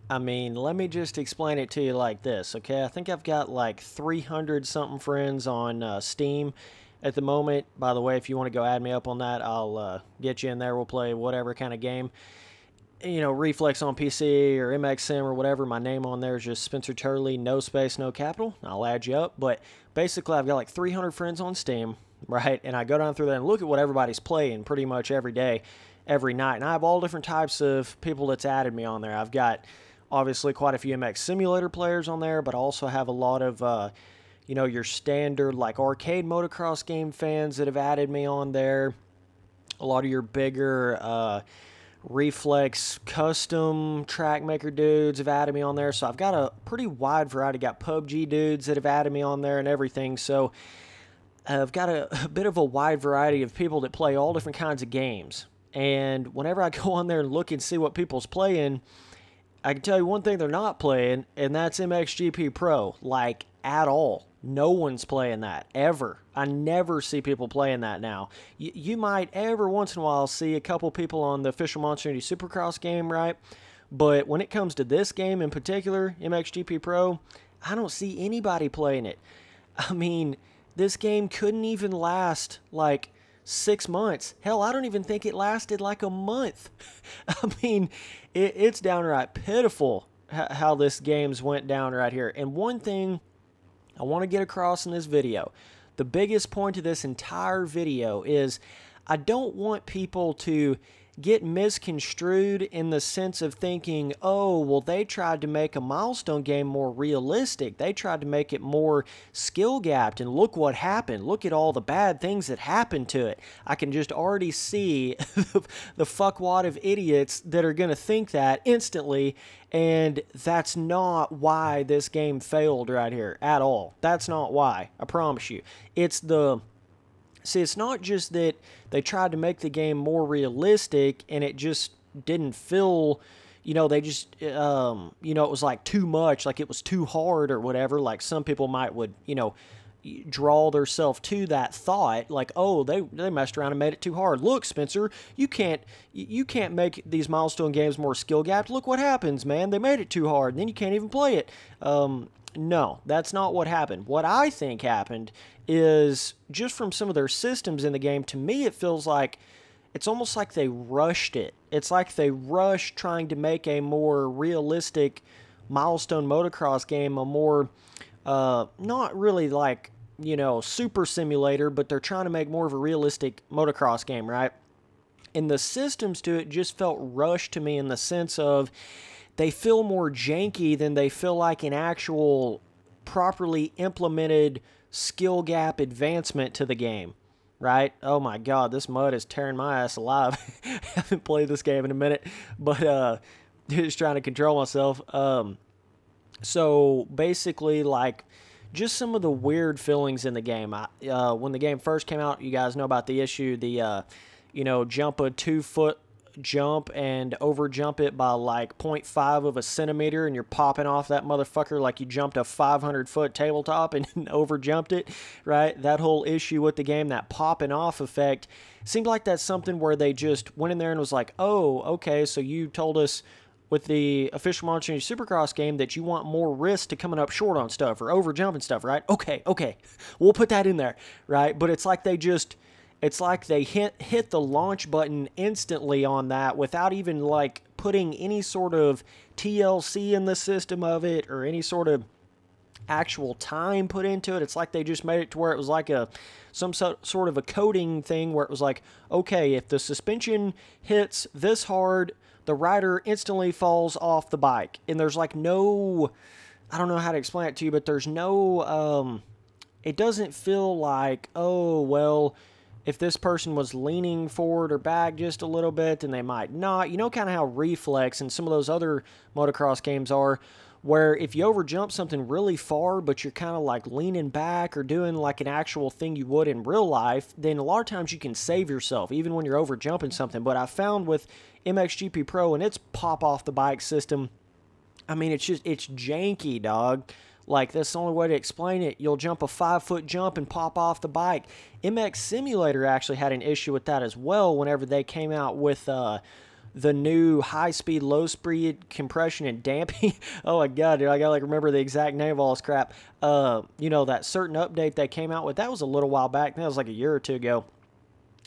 I mean, let me just explain it to you like this, okay? I think I've got like 300 something friends on Steam at the moment. By the way, if you want to go add me up on that, I'll get you in there. We'll play whatever kind of game. You know, Reflex on PC or MXM or whatever. My name on there is just Spencer Turley, no space, no capital. I'll add you up. But basically, I've got like 300 friends on Steam, right? And I go down through there and look at what everybody's playing pretty much every day, every night. And I have all different types of people that's added me on there. I've got obviously quite a few MX Simulator players on there, but I also have a lot of, you know, your standard like arcade motocross game fans that have added me on there. A lot of your bigger Reflex custom track maker dudes have added me on there. So I've got a pretty wide variety. Got PUBG dudes that have added me on there and everything. So I've got a bit of a wide variety of people that play all different kinds of games. And whenever I go on there and look and see what people's playing, I can tell you one thing they're not playing, and that's MXGP Pro. Like, at all. No one's playing that, ever. I never see people playing that now. You might every once in a while see a couple people on the official Monster Energy Supercross game, right? But when it comes to this game in particular, MXGP Pro, I don't see anybody playing it. I mean, this game couldn't even last, like, 6 months. Hell, I don't even think it lasted like a month. I mean, it's downright pitiful how this game's went down right here. And one thing I want to get across in this video, the biggest point of this entire video is I don't want people to get misconstrued in the sense of thinking, oh, well, they tried to make a Milestone game more realistic. They tried to make it more skill-gapped, and look what happened. Look at all the bad things that happened to it. I can just already see the fuckwad of idiots that are going to think that instantly, and that's not why this game failed right here at all. That's not why. I promise you. See, it's not just that they tried to make the game more realistic and it just didn't feel, you know, they just, you know, it was like too much, like it was too hard or whatever. Like some people would, you know, draw themselves to that thought, like, oh, they messed around and made it too hard. Look, Spencer, you can't make these Milestone games more skill-gapped. Look what happens, man. They made it too hard, and then you can't even play it. No, that's not what happened. What I think happened is, just from some of their systems in the game, to me it feels like it's almost like they rushed it. It's like they rushed trying to make a more realistic Milestone motocross game, a more, not really like, you know, super simulator, but they're trying to make more of a realistic motocross game, right? And the systems to it just felt rushed to me in the sense of they feel more janky than they feel like an actual properly implemented skill gap advancement to the game, right? Oh my god, this mud is tearing my ass alive. I haven't played this game in a minute, but just trying to control myself. So basically, like, just some of the weird feelings in the game. When the game first came out, you guys know about the issue, you know, jump a 2-foot jump and over jump it by like 0.5 of a centimeter, and you're popping off that motherfucker like you jumped a 500-foot tabletop and over jumped it, right? That whole issue with the game, that popping off effect, seemed like that's something where they just went in there and was like, oh, okay, so you told us with the official Monster Energy Supercross game that you want more risk to coming up short on stuff or over jumping stuff, right? Okay, we'll put that in there, right? But it's like they just, it's like they hit the launch button instantly on that without even like putting any sort of TLC in the system of it or any sort of actual time put into it. It's like they just made it to where it was like some sort of a coding thing where it was like, okay, if the suspension hits this hard, the rider instantly falls off the bike. And there's like no, I don't know how to explain it to you, but there's no, it doesn't feel like, oh, well, if this person was leaning forward or back just a little bit, then they might not. You know kind of how Reflex and some of those other motocross games are, where if you overjump something really far, but you're kind of like leaning back or doing like an actual thing you would in real life, then a lot of times you can save yourself, even when you're overjumping something. But I found with MXGP Pro and its pop-off-the-bike system, I mean, it's janky, dog. Like, that's the only way to explain it. You'll jump a 5-foot jump and pop off the bike. MX Simulator actually had an issue with that as well whenever they came out with the new high-speed, low-speed compression and damping. Oh my god, dude, I gotta like remember the exact name of all this crap. You know, that certain update they came out with, that was a little while back. That was like a year or two ago.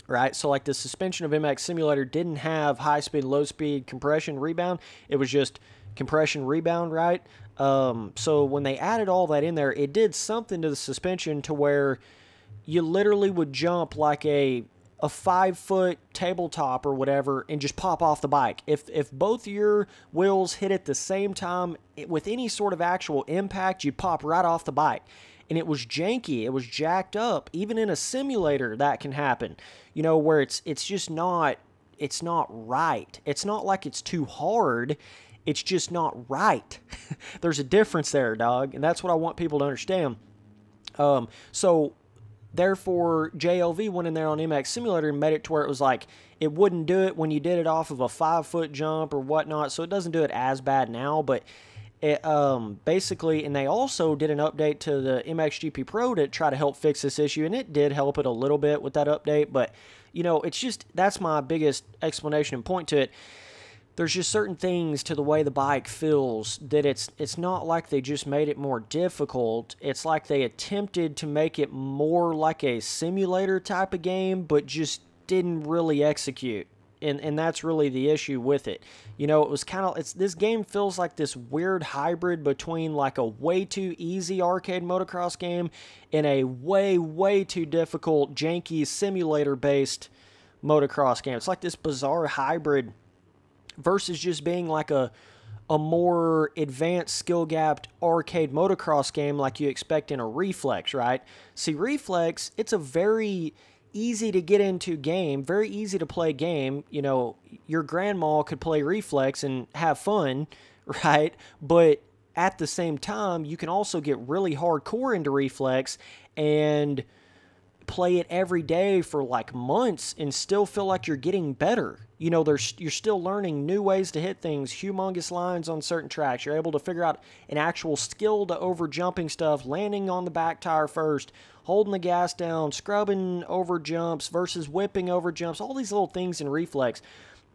Right, so like the suspension of MX Simulator didn't have high-speed, low-speed compression rebound. It was just compression rebound, right? So when they added all that in there, it did something to the suspension to where you literally would jump like a 5-foot tabletop or whatever and just pop off the bike. If both your wheels hit at the same time, with any sort of actual impact, you'd pop right off the bike. And it was janky. It was jacked up. Even in a simulator, that can happen. You know, where it's just not, it's not right. It's not like it's too hard. It's just not right. There's a difference there, dog. And that's what I want people to understand. So, therefore, JLV went in there on MX Simulator and made it to where it was like, it wouldn't do it when you did it off of a 5-foot jump or whatnot. So, it doesn't do it as bad now, but it, basically, and they also did an update to the MXGP Pro to try to help fix this issue, and it did help it a little bit with that update, but, you know, it's just, that's my biggest explanation and point to it. There's just certain things to the way the bike feels that it's not like they just made it more difficult. It's like they attempted to make it more like a simulator type of game, but just didn't really execute. And that's really the issue with it. You know, it was kind of, this game feels like this weird hybrid between like a way too easy arcade motocross game and a way too difficult, janky simulator-based motocross game. It's like this bizarre hybrid versus just being like a more advanced, skill-gapped arcade motocross game like you expect in a Reflex, right? See, Reflex, it's a very easy to get into game, very easy to play game. You know, your grandma could play Reflex and have fun, right? But at the same time, you can also get really hardcore into Reflex and play it every day for like months and still feel like you're getting better. You know, you're still learning new ways to hit things, humongous lines on certain tracks. You're able to figure out an actual skill to over jumping stuff, landing on the back tire first, holding the gas down, scrubbing over jumps versus whipping over jumps, all these little things in Reflex.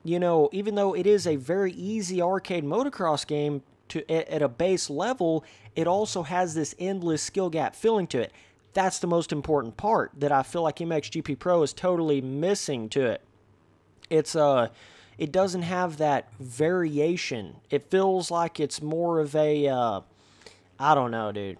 You know, even though it is a very easy arcade motocross game at a base level, it also has this endless skill gap feeling to it. That's the most important part that I feel like MXGP Pro is totally missing to it. It doesn't have that variation. It feels like it's more of a, I don't know, dude.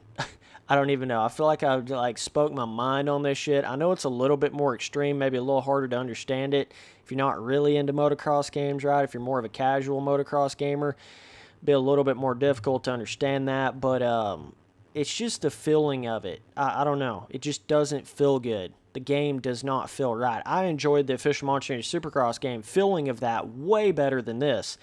I don't even know. I feel like I like spoke my mind on this shit. I know it's a little bit more extreme, maybe a little harder to understand it if you're not really into motocross games, right? If you're more of a casual motocross gamer, it'd be a little bit more difficult to understand that, but it's just the feeling of it. I don't know. It just doesn't feel good. The game does not feel right. I enjoyed the official Monster Energy Supercross game feeling of that way better than this.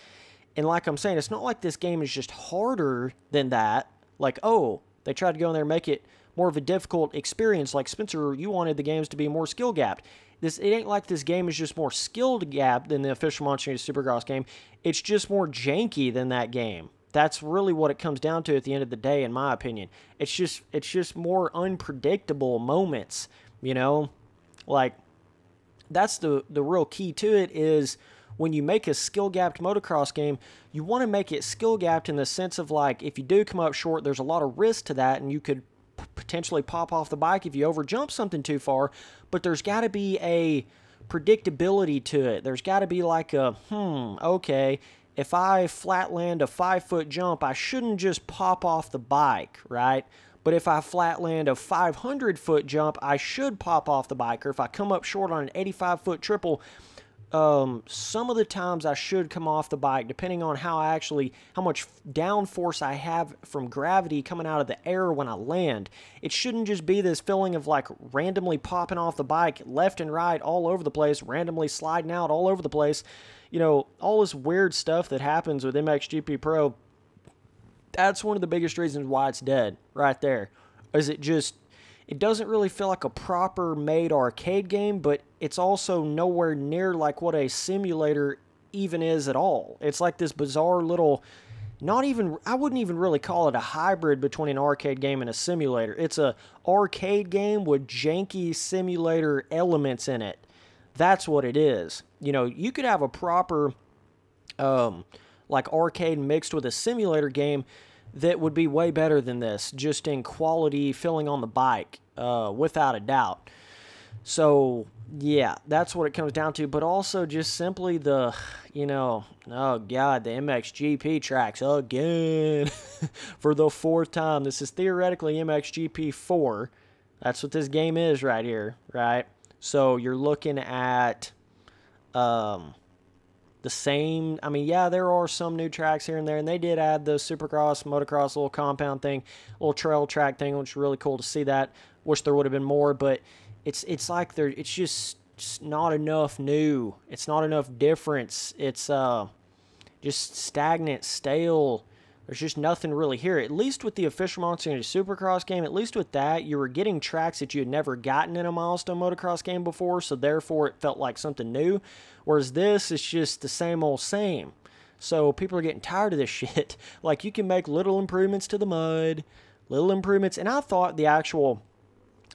And like I'm saying, it's not like this game is just harder than that. Like, oh, they tried to go in there and make it more of a difficult experience. Like, Spencer, you wanted the games to be more skill-gapped. It ain't like this game is just more skill-gapped than the official Monster Energy Supercross game. It's just more janky than that game. That's really what it comes down to at the end of the day, in my opinion. It's just more unpredictable moments, you know? Like, that's the real key to it is when you make a skill-gapped motocross game, you want to make it skill-gapped in the sense of, like, if you do come up short, there's a lot of risk to that, and you could potentially pop off the bike if you overjump something too far, but there's got to be a predictability to it. There's got to be like a, okay, if I flat land a 5-foot jump, I shouldn't just pop off the bike, right? But if I flat land a 500-foot jump, I should pop off the bike. Or if I come up short on an 85-foot triple, some of the times I should come off the bike, depending on how much downforce I have from gravity coming out of the air when I land. It shouldn't just be this feeling of like randomly popping off the bike left and right all over the place, randomly sliding out all over the place. You know, all this weird stuff that happens with MXGP Pro, that's one of the biggest reasons why it's dead right there. Is it doesn't really feel like a proper made arcade game, but it's also nowhere near like what a simulator even is at all. It's like this bizarre little, I wouldn't even really call it a hybrid between an arcade game and a simulator. It's a arcade game with janky simulator elements in it. That's what it is. You know, you could have a proper like arcade mixed with a simulator game that would be way better than this, just in quality feeling on the bike, without a doubt. So, yeah, that's what it comes down to. But also just simply the, oh, God, the MXGP tracks again for the 4th time. This is theoretically MXGP 4. That's what this game is right here, right? So you're looking at the same. I mean, yeah, there are some new tracks here and there, and they did add the Supercross, Motocross, little compound thing, little trail track thing, which is really cool to see that. Wish there would have been more, but it's like it's just not enough new. It's not enough difference. It's just stagnant, stale. There's just nothing really here. At least with the official Monceu Supercross game, at least with that, you were getting tracks that you had never gotten in a Milestone motocross game before, so therefore it felt like something new. Whereas this is just the same old same. So people are getting tired of this shit. Like, you can make little improvements to the mud, little improvements, and I thought the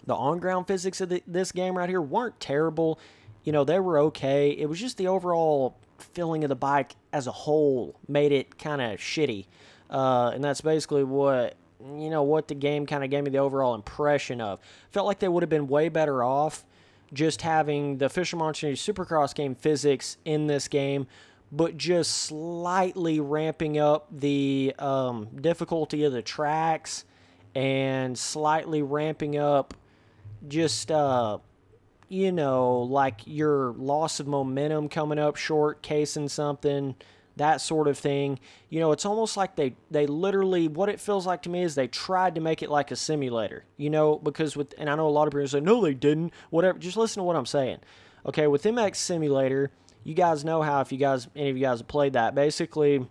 on-ground physics of this game right here weren't terrible. They were okay. It was just the overall feeling of the bike as a whole made it kind of shitty. And that's basically what the game kind of gave me the overall impression of. Felt like they would have been way better off just having the official Monceu Supercross game physics in this game, but just slightly ramping up the difficulty of the tracks and slightly ramping up just, like your loss of momentum coming up short, casing something, that sort of thing. It's almost like they literally, what it feels like to me is they tried to make it like a simulator, because and I know a lot of people say, no, they didn't, whatever. Just listen to what I'm saying. Okay, with MX Simulator, you guys know how, if any of you guys have played that, basically,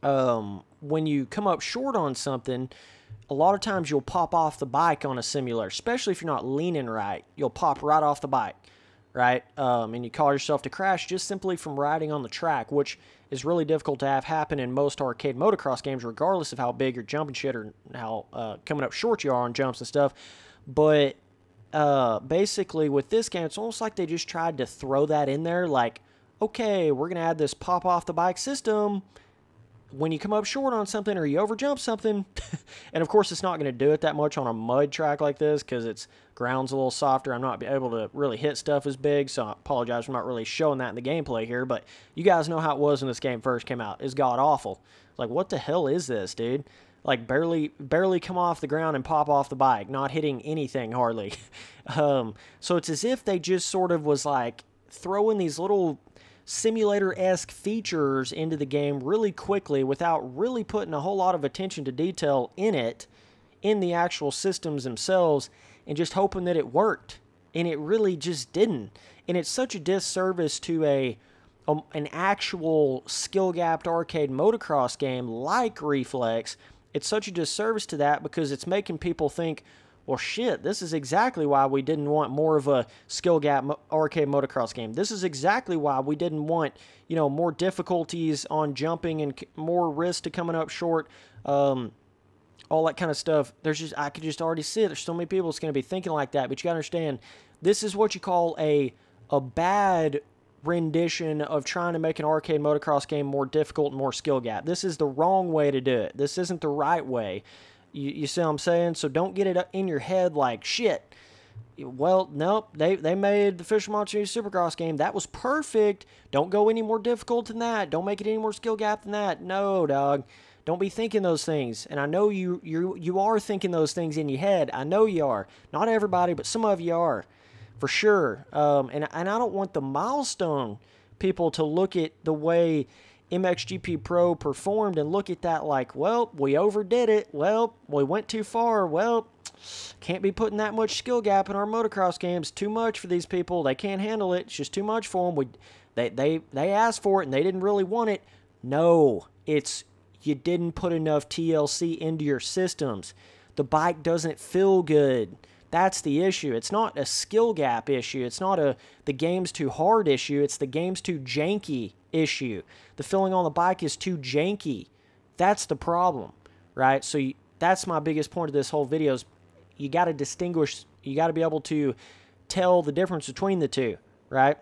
when you come up short on something, a lot of times you'll pop off the bike on a simulator, especially if you're not leaning right. You'll pop right off the bike, right? And you cause yourself to crash just simply from riding on the track, which is really difficult to have happen in most arcade motocross games, regardless of how big you're jumping shit or how coming up short you are on jumps and stuff. But basically with this game, it's almost like they just tried to throw that in there, like, okay, we're going to add this pop off the bike system when you come up short on something or you overjump something. And of course it's not going to do it that much on a mud track like this because its ground's a little softer. I'm not able to really hit stuff as big, so I apologize for not really showing that in the gameplay here, but you guys know how it was when this game first came out. It's god awful. Like, what the hell is this, dude? Like, barely come off the ground and pop off the bike, not hitting anything hardly. So it's as if they just sort of was like throwing these little simulator-esque features into the game really quickly without really putting a whole lot of attention to detail in the actual systems themselves, and just hoping that it worked. And it really just didn't. And it's such a disservice to an actual skill-gapped arcade motocross game like Reflex. It's such a disservice to that because it's making people think, well, shit, this is exactly why we didn't want more of a skill-gap arcade motocross game. This is exactly why we didn't want, more difficulties on jumping and more risk to coming up short, all that kind of stuff. I could just already see it. There's so many people that's going to be thinking like that, but you got to understand, this is what you call a bad rendition of trying to make an arcade motocross game more difficult and more skill-gap. This is the wrong way to do it. This isn't the right way. You see what I'm saying? So don't get it in your head like, shit, well, nope, they made the official Monceu Supercross game. That was perfect. Don't go any more difficult than that. Don't make it any more skill gap than that. No, dog. Don't be thinking those things. And I know you are thinking those things in your head. I know you are. Not everybody, but some of you are, for sure. And I don't want the Milestone people to look at the way MXGP Pro performed and look at that like, well, we overdid it. Well, we went too far. Well, can't be putting that much skill gap in our motocross games. Too much for these people. They can't handle it. It's just too much for them. They asked for it and they didn't really want it. No, it's you didn't put enough TLC into your systems. The bike doesn't feel good. That's the issue. It's not a skill gap issue. It's not the game's too hard issue. It's the game's too janky issue. The feeling on the bike is too janky. That's the problem, right? So that's my biggest point of this whole video is you got to distinguish. You got to be able to tell the difference between the two, right?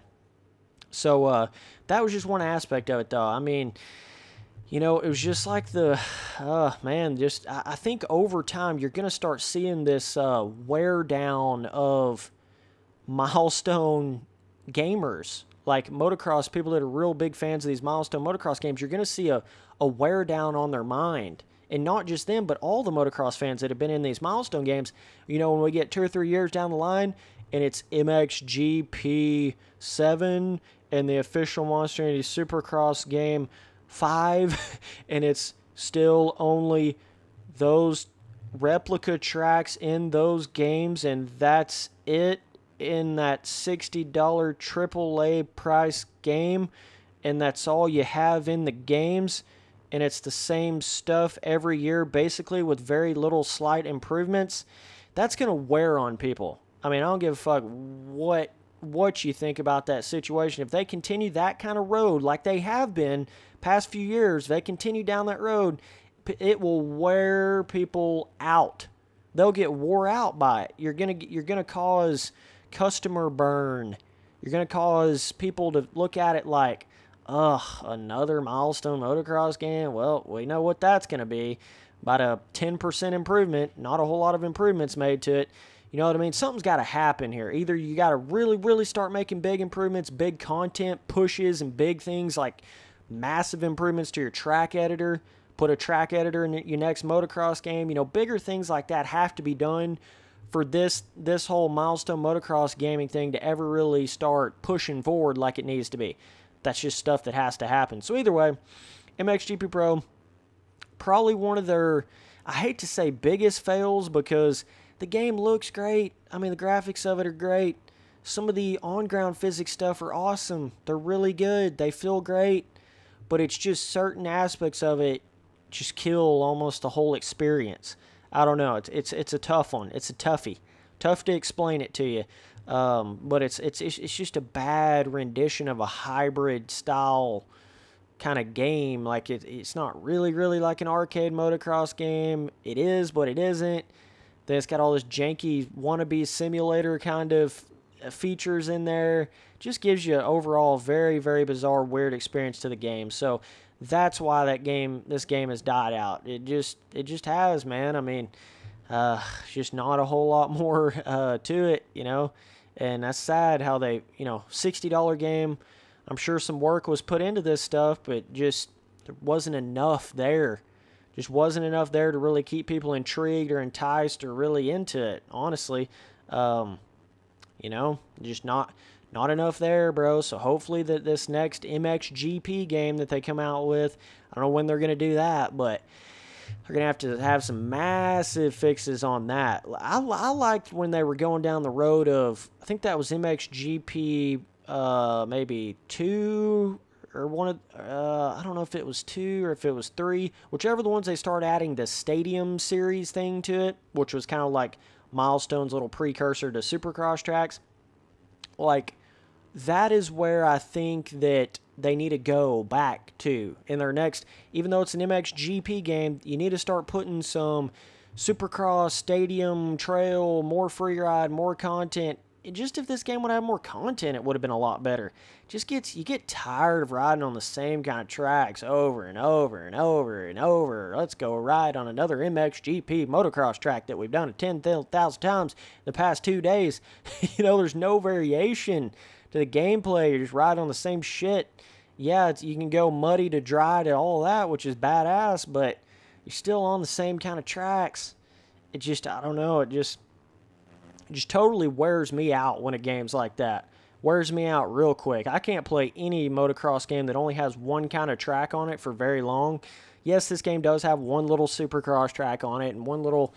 So that was just one aspect of it, though. I mean, you know, it was just like the, man, just I think over time you're going to start seeing this wear down of Milestone gamers, like motocross people that are real big fans of these Milestone motocross games. You're going to see a wear down on their mind. And not just them, but all the motocross fans that have been in these Milestone games. You know, when we get 2 or 3 years down the line, and it's MXGP 7 and the official Monster Energy Supercross game 5, and it's still only those replica tracks in those games, and that's it in that $60 AAA price game, and that's all you have in the games. And it's the same stuff every year, basically, with very little slight improvements, that's going to wear on people. I mean, I don't give a fuck what you think about that situation. If they continue that kind of road, like they have been past few years, they continue down that road, it will wear people out. They'll get wore out by it. You're gonna cause customer burn. You're going to cause people to look at it like, ugh, another Milestone motocross game? Well, we know what that's going to be. About a 10% improvement, not a whole lot of improvements made to it. You know what I mean? Something's got to happen here. Either you got to really, really start making big improvements, big content pushes, and big things like massive improvements to your track editor. Put a track editor in your next motocross game. You know, bigger things like that have to be done for this whole Milestone motocross gaming thing to ever really start pushing forward like it needs to be. That's just stuff that has to happen. So either way, MXGP Pro, probably one of their, I hate to say biggest fails, because the game looks great. I mean, the graphics of it are great. Some of the on-ground physics stuff are awesome. They're really good. They feel great. But it's just certain aspects of it just kill almost the whole experience. I don't know. It's a tough one. It's a toughie. Tough to explain it to you. But it's just a bad rendition of a hybrid style kind of game. Like it's not really like an arcade motocross game. It is, but it isn't. Then it's got all this janky wannabe simulator kind of features in there. Just gives you an overall very, very bizarre, weird experience to the game. So that's why this game has died out. It just has, man. I mean, it's just not a whole lot more to it, you know. And that's sad how they, you know, $60 game. I'm sure some work was put into this stuff, but just there wasn't enough there. Just wasn't enough there to really keep people intrigued or enticed or really into it, honestly. You know, just not enough there, bro. So hopefully that this next MXGP game that they come out with, I don't know when they're going to do that, but they're going to have some massive fixes on that. I liked when they were going down the road of, I think that was MXGP maybe 2 or one of, I don't know if it was 2 or if it was 3, whichever the ones they started adding the Stadium Series thing to it, which was kind of like Milestone's little precursor to Supercross tracks. Like, that is where I think that they need to go back to in their next, even though it's an MXGP game, you need to start putting some Supercross, Stadium, Trail, more free ride, more content. Just if this game would have more content, it would have been a lot better. You get tired of riding on the same kind of tracks over and over and over and over. Let's go ride on another MXGP motocross track that we've done 10,000 times the past 2 days. You know, there's no variation to the gameplay. You're just riding on the same shit. Yeah, you can go muddy to dry to all that, which is badass, but you're still on the same kind of tracks. It just, I don't know, it just totally wears me out when a game's like that. Wears me out real quick. I can't play any motocross game that only has one kind of track on it for very long. Yes, this game does have one little Supercross track on it and one little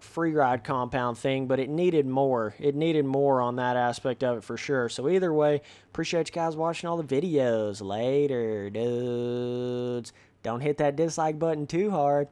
free ride compound thing, but it needed more. It needed more on that aspect of it for sure. So either way, appreciate you guys watching all the videos. Later, dudes. Don't hit that dislike button too hard.